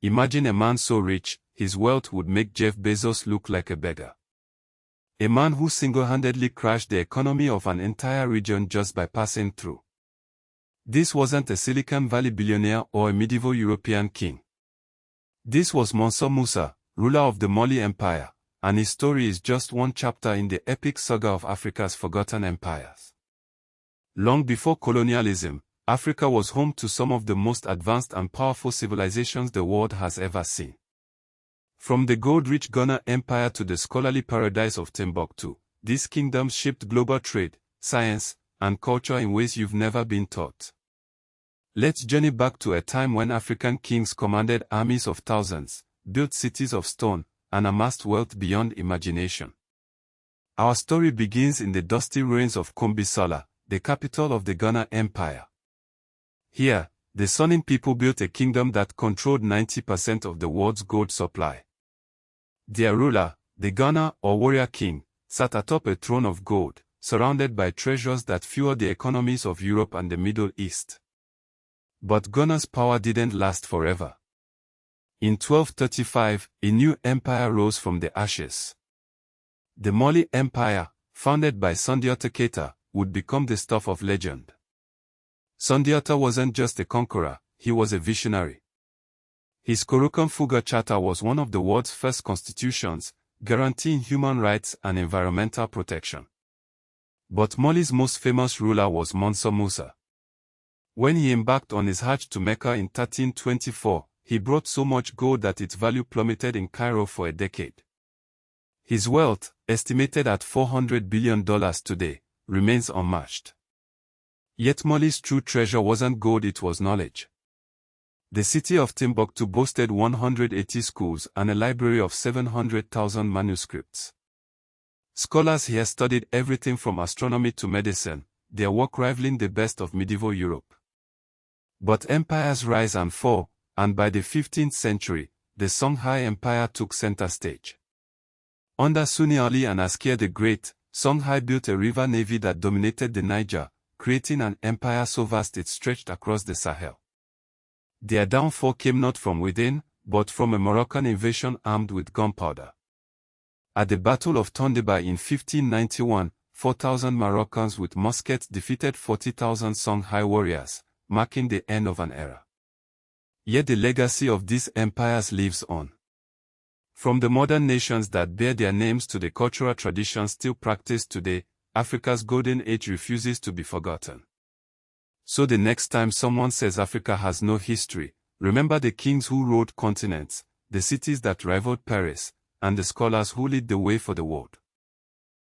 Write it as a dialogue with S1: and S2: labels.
S1: Imagine a man so rich, his wealth would make Jeff Bezos look like a beggar. A man who single-handedly crashed the economy of an entire region just by passing through. This wasn't a Silicon Valley billionaire or a medieval European king. This was Mansa Musa, ruler of the Mali Empire, and his story is just one chapter in the epic saga of Africa's forgotten empires. Long before colonialism, Africa was home to some of the most advanced and powerful civilizations the world has ever seen. From the gold-rich Ghana Empire to the scholarly paradise of Timbuktu, these kingdoms shaped global trade, science, and culture in ways you've never been taught. Let's journey back to a time when African kings commanded armies of thousands, built cities of stone, and amassed wealth beyond imagination. Our story begins in the dusty ruins of Kombi-Sala, the capital of the Ghana Empire. Here, the Songhai people built a kingdom that controlled 90% of the world's gold supply. Their ruler, the Ghana or warrior king, sat atop a throne of gold, surrounded by treasures that fueled the economies of Europe and the Middle East. But Ghana's power didn't last forever. In 1235, a new empire rose from the ashes. The Mali Empire, founded by Sundiata Keita, would become the stuff of legend. Sundiata wasn't just a conqueror, he was a visionary. His Korukan Fuga Charter was one of the world's first constitutions, guaranteeing human rights and environmental protection. But Mali's most famous ruler was Mansa Musa. When he embarked on his Hajj to Mecca in 1324, he brought so much gold that its value plummeted in Cairo for a decade. His wealth, estimated at $400 billion today, remains unmatched. Yet Mali's true treasure wasn't gold, it was knowledge. The city of Timbuktu boasted 180 schools and a library of 700,000 manuscripts. Scholars here studied everything from astronomy to medicine, their work rivaling the best of medieval Europe. But empires rise and fall, and by the 15th century, the Songhai Empire took center stage. Under Sunni Ali and Askir the Great, Songhai built a river navy that dominated the Niger, creating an empire so vast it stretched across the Sahel. Their downfall came not from within, but from a Moroccan invasion armed with gunpowder. At the Battle of Tondeba in 1591, 4,000 Moroccans with muskets defeated 40,000 Songhai warriors, marking the end of an era. Yet the legacy of these empires lives on. From the modern nations that bear their names to the cultural traditions still practiced today, Africa's golden age refuses to be forgotten. So the next time someone says Africa has no history, remember the kings who ruled continents, the cities that rivaled Paris, and the scholars who lead the way for the world.